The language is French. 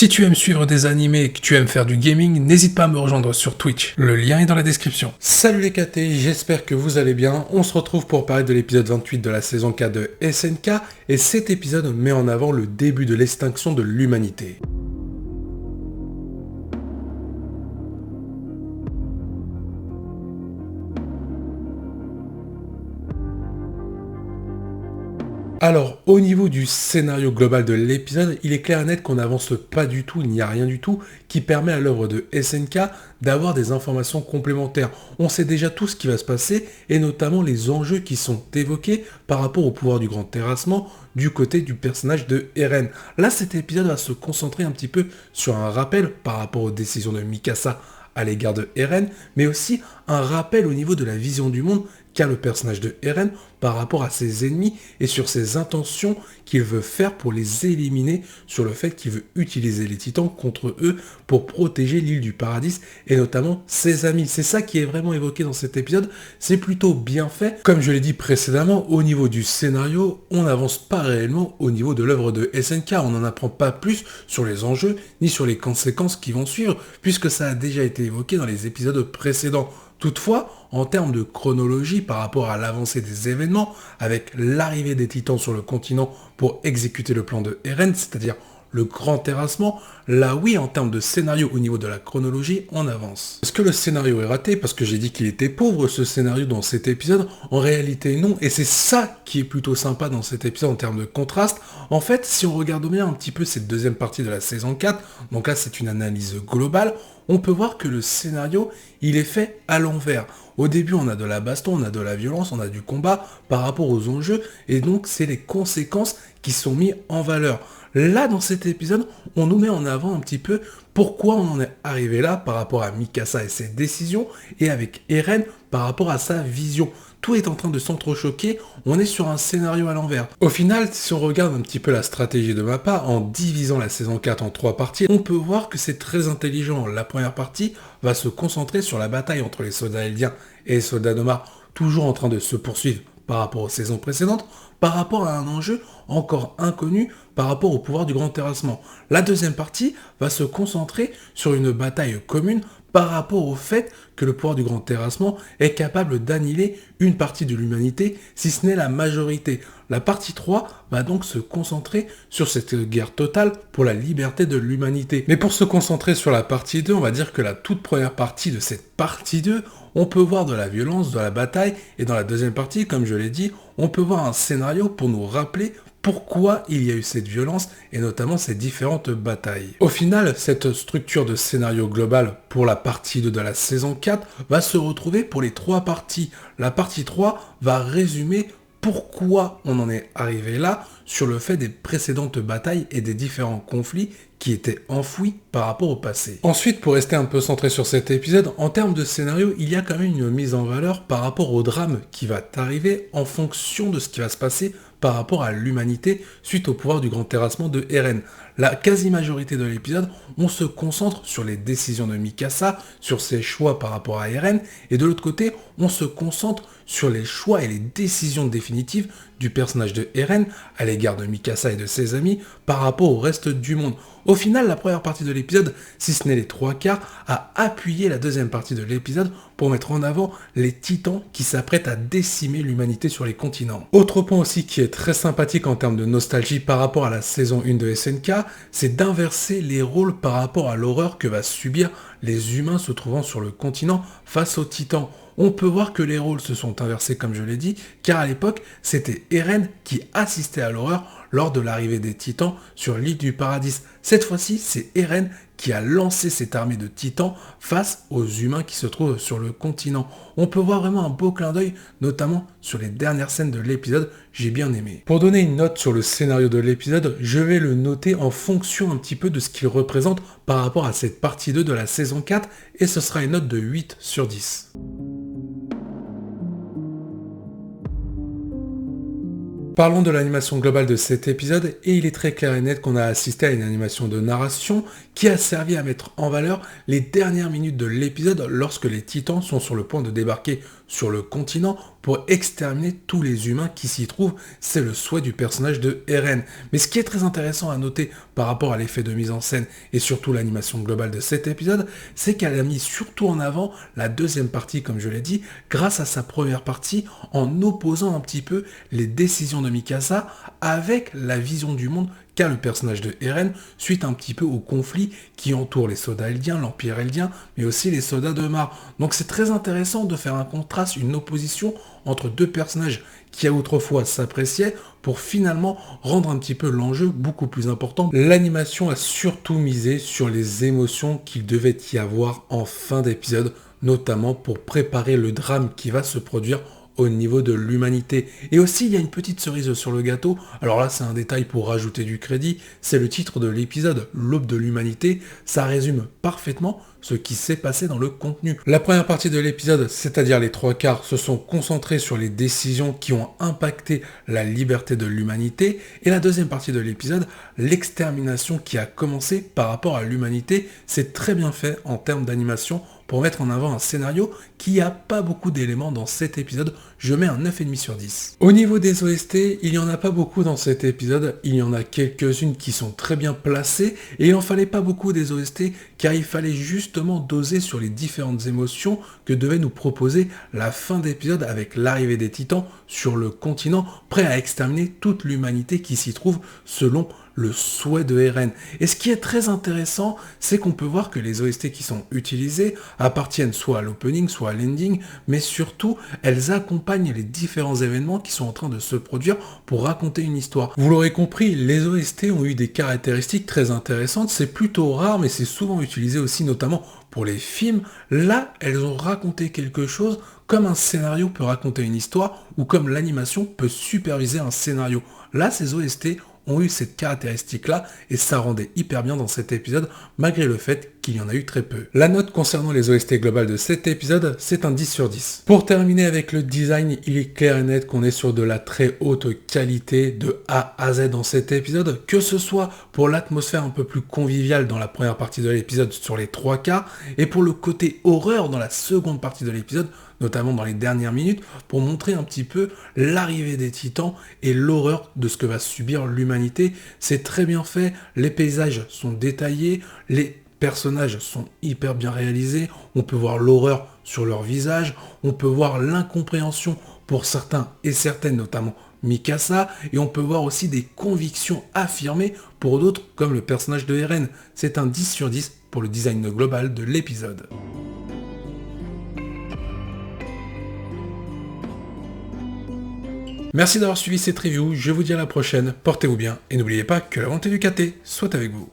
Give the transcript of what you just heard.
Si tu aimes suivre des animés et que tu aimes faire du gaming, n'hésite pas à me rejoindre sur Twitch. Le lien est dans la description. Salut les KT, j'espère que vous allez bien. On se retrouve pour parler de l'épisode 28 de la saison 4 de SNK, et cet épisode met en avant le début de l'extinction de l'humanité. Alors, au niveau du scénario global de l'épisode, il est clair et net qu'on n'avance pas du tout, il n'y a rien du tout qui permet à l'œuvre de SNK d'avoir des informations complémentaires. On sait déjà tout ce qui va se passer, et notamment les enjeux qui sont évoqués par rapport au pouvoir du grand terrassement du côté du personnage de Eren. Là, cet épisode va se concentrer un petit peu sur un rappel par rapport aux décisions de Mikasa à l'égard de Eren, mais aussi un rappel au niveau de la vision du monde qu'a le personnage de Eren par rapport à ses ennemis et sur ses intentions qu'il veut faire pour les éliminer, sur le fait qu'il veut utiliser les titans contre eux pour protéger l'île du paradis et notamment ses amis. C'est ça qui est vraiment évoqué dans cet épisode, c'est plutôt bien fait. Comme je l'ai dit précédemment, au niveau du scénario, on n'avance pas réellement au niveau de l'œuvre de SNK, on n'en apprend pas plus sur les enjeux ni sur les conséquences qui vont suivre, puisque ça a déjà été évoqué dans les épisodes précédents. Toutefois, en termes de chronologie par rapport à l'avancée des événements, avec l'arrivée des titans sur le continent pour exécuter le plan de Eren, c'est-à-dire le grand terrassement, là oui, en termes de scénario au niveau de la chronologie, on avance. Est-ce que le scénario est raté parce que j'ai dit qu'il était pauvre ce scénario dans cet épisode? En réalité non, et c'est ça qui est plutôt sympa dans cet épisode en termes de contraste. En fait, si on regarde bien un petit peu cette deuxième partie de la saison 4, donc là c'est une analyse globale, on peut voir que le scénario, il est fait à l'envers. Au début, on a de la baston, on a de la violence, on a du combat par rapport aux enjeux, et donc c'est les conséquences qui sont mises en valeur. Là, dans cet épisode, on nous met en avant un petit peu pourquoi on en est arrivé là par rapport à Mikasa et ses décisions, et avec Eren par rapport à sa vision. Tout est en train de s'entrechoquer, on est sur un scénario à l'envers. Au final, si on regarde un petit peu la stratégie de Mappa, en divisant la saison 4 en 3 parties, on peut voir que c'est très intelligent. La première partie va se concentrer sur la bataille entre les soldats eldiens et les soldats Nomards, toujours en train de se poursuivre par rapport aux saisons précédentes, par rapport à un enjeu encore inconnu par rapport au pouvoir du grand terrassement. La deuxième partie va se concentrer sur une bataille commune par rapport au fait que le pouvoir du grand terrassement est capable d'annihiler une partie de l'humanité, si ce n'est la majorité. La partie 3 va donc se concentrer sur cette guerre totale pour la liberté de l'humanité. Mais pour se concentrer sur la partie 2, on va dire que la toute première partie de cette partie 2, on peut voir de la violence, de la bataille, et dans la deuxième partie, comme je l'ai dit, on peut voir un scénario pour nous rappeler pourquoi il y a eu cette violence et notamment ces différentes batailles. Au final, cette structure de scénario global pour la partie 2 de la saison 4 va se retrouver pour les 3 parties. La partie 3 va résumer pourquoi on en est arrivé là sur le fait des précédentes batailles et des différents conflits qui étaient enfouis par rapport au passé. Ensuite, pour rester un peu centré sur cet épisode, en termes de scénario, il y a quand même une mise en valeur par rapport au drame qui va arriver en fonction de ce qui va se passer par rapport à l'humanité suite au pouvoir du grand terrassement de Eren. La quasi-majorité de l'épisode, on se concentre sur les décisions de Mikasa, sur ses choix par rapport à Eren, et de l'autre côté, on se concentre sur les choix et les décisions définitives du personnage de Eren à l'égard de Mikasa et de ses amis par rapport au reste du monde. Au final, la première partie de l'épisode, si ce n'est les 3/4, a appuyé la deuxième partie de l'épisode pour mettre en avant les titans qui s'apprêtent à décimer l'humanité sur les continents. Autre point aussi qui est très sympathique en termes de nostalgie par rapport à la saison 1 de SNK, c'est d'inverser les rôles par rapport à l'horreur que va subir les humains se trouvant sur le continent face aux titans. On peut voir que les rôles se sont inversés comme je l'ai dit, car à l'époque, c'était Eren qui assistait à l'horreur lors de l'arrivée des titans sur l'île du paradis. Cette fois-ci, c'est Eren qui a lancé cette armée de titans face aux humains qui se trouvent sur le continent. On peut voir vraiment un beau clin d'œil, notamment sur les dernières scènes de l'épisode, j'ai bien aimé. Pour donner une note sur le scénario de l'épisode, je vais le noter en fonction un petit peu de ce qu'il représente par rapport à cette partie 2 de la saison 4, et ce sera une note de 8 sur 10. Parlons de l'animation globale de cet épisode, et il est très clair et net qu'on a assisté à une animation de narration qui a servi à mettre en valeur les dernières minutes de l'épisode lorsque les titans sont sur le point de débarquer sur le continent pour exterminer tous les humains qui s'y trouvent. C'est le souhait du personnage de Eren. Mais ce qui est très intéressant à noter par rapport à l'effet de mise en scène et surtout l'animation globale de cet épisode, c'est qu'elle a mis surtout en avant la deuxième partie, comme je l'ai dit, grâce à sa première partie, en opposant un petit peu les décisions de Mikasa avec la vision du monde qu'a le personnage de Eren suite un petit peu au conflit qui entoure les soldats eldiens, l'Empire eldien, mais aussi les soldats de Mar. Donc c'est très intéressant de faire un contraste, une opposition entre deux personnages qui autrefois s'appréciaient pour finalement rendre un petit peu l'enjeu beaucoup plus important. L'animation a surtout misé sur les émotions qu'il devait y avoir en fin d'épisode, notamment pour préparer le drame qui va se produire au niveau de l'humanité. Et aussi, il y a une petite cerise sur le gâteau. Alors là, c'est un détail pour rajouter du crédit. C'est le titre de l'épisode, L'aube de l'humanité. Ça résume parfaitement ce qui s'est passé dans le contenu. La première partie de l'épisode, c'est-à-dire les 3/4, se sont concentrés sur les décisions qui ont impacté la liberté de l'humanité. Et la deuxième partie de l'épisode, l'extermination qui a commencé par rapport à l'humanité. C'est très bien fait en termes d'animation pour mettre en avant un scénario qui n'a pas beaucoup d'éléments dans cet épisode. Je mets un 9,5 sur 10. Au niveau des OST, il n'y en a pas beaucoup dans cet épisode. Il y en a quelques-unes qui sont très bien placées et il n'en fallait pas beaucoup des OST car il fallait justement doser sur les différentes émotions que devait nous proposer la fin d'épisode avec l'arrivée des titans sur le continent, prêt à exterminer toute l'humanité qui s'y trouve selon le souhait de Eren. Et ce qui est très intéressant, c'est qu'on peut voir que les OST qui sont utilisées appartiennent soit à l'opening, soit à l'ending, mais surtout, elles accompagnent les différents événements qui sont en train de se produire pour raconter une histoire. Vous l'aurez compris, les OST ont eu des caractéristiques très intéressantes, c'est plutôt rare, mais c'est souvent utilisé aussi notamment pour les films. Là, elles ont raconté quelque chose comme un scénario peut raconter une histoire ou comme l'animation peut superviser un scénario. Là, ces OST ont eu cette caractéristique-là et ça rendait hyper bien dans cet épisode malgré le fait qu'il y en a eu très peu. La note concernant les OST globales de cet épisode, c'est un 10 sur 10. Pour terminer avec le design, il est clair et net qu'on est sur de la très haute qualité de A à Z dans cet épisode, que ce soit pour l'atmosphère un peu plus conviviale dans la première partie de l'épisode sur les 3/4 et pour le côté horreur dans la seconde partie de l'épisode, notamment dans les dernières minutes, pour montrer un petit peu l'arrivée des titans et l'horreur de ce que va subir l'humanité. C'est très bien fait, les paysages sont détaillés, les personnages sont hyper bien réalisés, on peut voir l'horreur sur leur visage, on peut voir l'incompréhension pour certains et certaines, notamment Mikasa, et on peut voir aussi des convictions affirmées pour d'autres, comme le personnage de Eren. C'est un 10 sur 10 pour le design global de l'épisode. Merci d'avoir suivi cette review, je vous dis à la prochaine, portez-vous bien et n'oubliez pas que la volonté du KT soit avec vous.